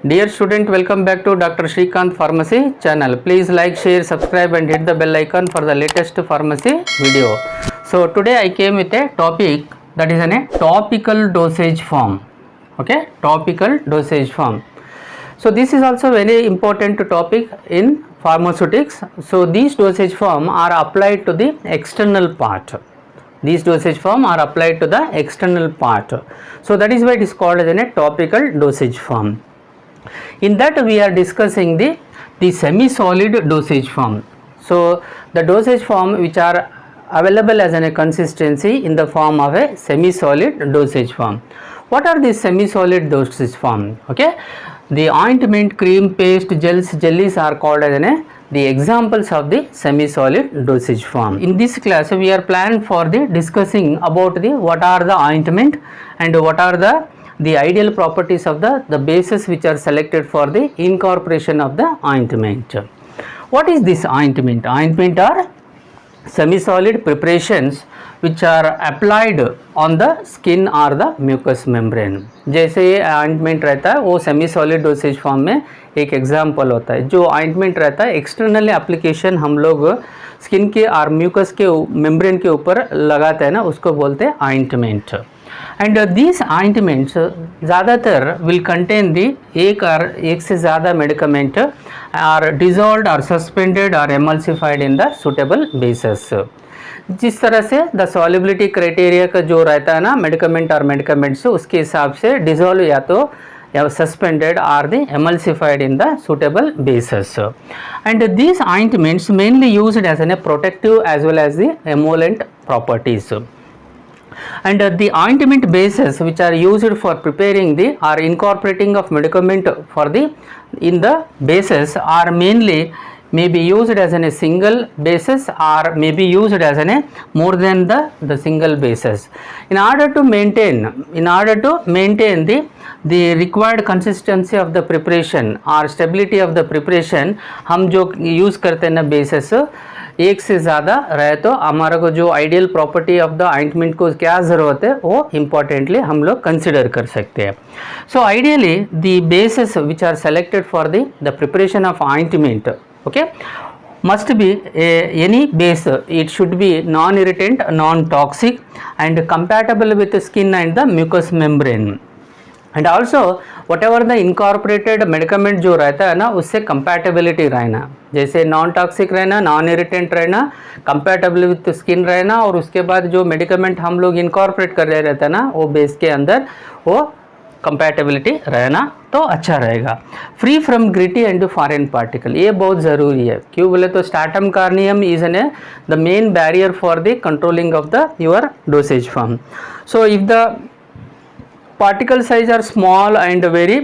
Dear student, welcome back to Dr. Shrikant Pharmacy channel. Please like, share, subscribe and hit the bell icon for the latest pharmacy video. So today I came with a topic that is a topical dosage form. Okay, topical dosage form. So this is also very important topic in pharmaceutics. So these dosage form are applied to the external part. These dosage form are applied to the external part. So that is why it is called as a topical dosage form. In that we are discussing the semi-solid dosage form. So the dosage form which are available as a consistency in the form of a semi-solid dosage form. What are these semi-solid dosage form? Okay, the ointment, cream, paste, gels, jellies are called as the examples of the semi-solid dosage form. In this class we are planned for the discussing about what are the ointment and what are the ideal properties of the bases which are selected for the incorporation of the ointment. What is this ointment? Ointment are semi-solid preparations which are applied on the skin or the mucous membrane. जैसे ये ointment रहता है वो semi solid dosage form में एक example होता है. जो ऑइंटमेंट रहता है एक्सटर्नल एप्लीकेशन हम लोग स्किन के और म्यूकस के मेम्ब्रेन के ऊपर लगाते हैं ना, उसको बोलते हैं ऑइंटमेंट. एंड दीज ऑइंटमेंट्स ज़्यादातर विल कंटेन दी एक से ज़्यादा मेडिकमेंट आर डिजॉल्व्ड और सस्पेंडेड और एमल्सिफाइड इन द सुटेबल बेसिस. जिस तरह से द सॉल्युबिलिटी क्राइटेरिया का जो रहता है ना मेडिकमेंट और मेडिकमेंट्स, उसके हिसाब से डिजॉल्व या तो suspended or the emulsified in the suitable bases. And these ointments mainly used as a protective as well as the emollient properties. And the ointment bases which are used for preparing the or incorporating of medicament for the in the bases are mainly may be used as a single basis or may be used as a more than the single basis. In order to maintain the required consistency of the preparation or stability of the preparation, हम जो use करते हैं ना basis एक से ज़्यादा रहे तो हमारा को जो ideal property of the ointment को क्या ज़रूरत है वो इम्पॉर्टेंटली हम लोग कंसिडर कर सकते हैं. So ideally the bases which are selected for the preparation of ointment, okay, must be any base. It should be non-irritant, non-toxic and compatible with the skin and the mucous membrane. And also whatever the incorporated medicament जो रहता है ना उससे compatibility रहना, जैसे non toxic रहना, non irritant रहना, compatible with skin रहना, और उसके बाद जो मेडिकमेंट हम लोग इनकॉर्पोरेट कर रहे रहता है ना वो बेस के अंदर वो कंपैटिबिलिटी रहना तो अच्छा रहेगा. Free from gritty and foreign particle, ये बहुत ज़रूरी है. क्यों बोले तो stratum corneum is an the main barrier for the controlling of the your dosage form. So if the particle size are small and very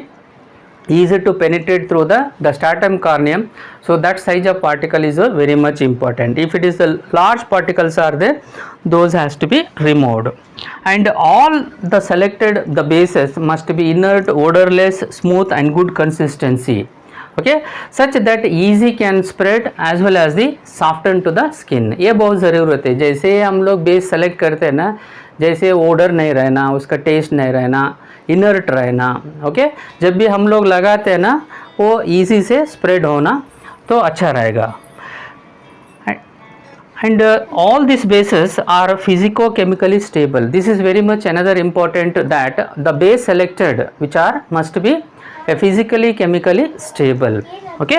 easy to penetrate through the stratum corneum, so that size of particle is very much important. If it is the large particles are there, those has to be removed. And all the selected the bases must be inert, odorless, smooth and good consistency, okay, such that easy can spread as well as the soften to the skin. ये बहुत ज़रूरत है. जैसे हम लोग base select करते हैं ना, जैसे ओडर नहीं रहना, उसका टेस्ट नहीं रहना, इनर्ट रहना, ओके, जब भी हम लोग लगाते हैं ना वो इजी से स्प्रेड होना तो अच्छा रहेगा. And all these bases are physico-chemically stable. This is very much another important, that the base selected which are must be physically chemically stable, okay,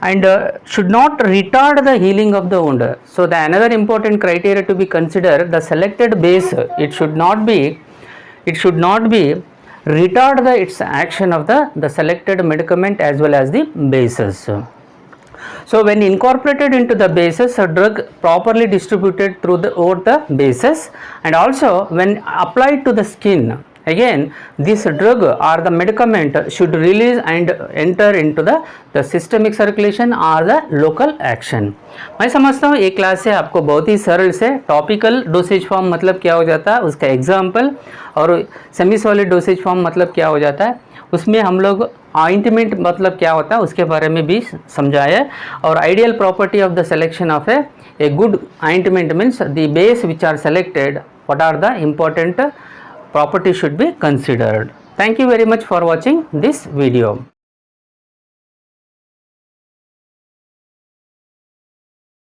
and should not retard the healing of the wound. So the another important criteria to be considered, the selected base it should not be retard its action of the selected medicament as well as the bases. So when incorporated into the bases, a drug properly distributed through the bases, and also when applied to the skin, again this drug or the medicament should release and enter into the systemic circulation or the local action. मैं समझता हूँ एक class से आपको बहुत ही सरल से topical dosage form मतलब क्या हो जाता है उसका एग्जाम्पल, और सेमी सॉलिड डोसेज फॉर्म मतलब क्या हो जाता है, उसमें हम लोग ऑइंटमेंट मतलब क्या होता है उसके बारे में भी समझाया. और ideal property of the selection of a good ointment means the base which are selected, what are the important property should be considered. Thank you very much for watching this video.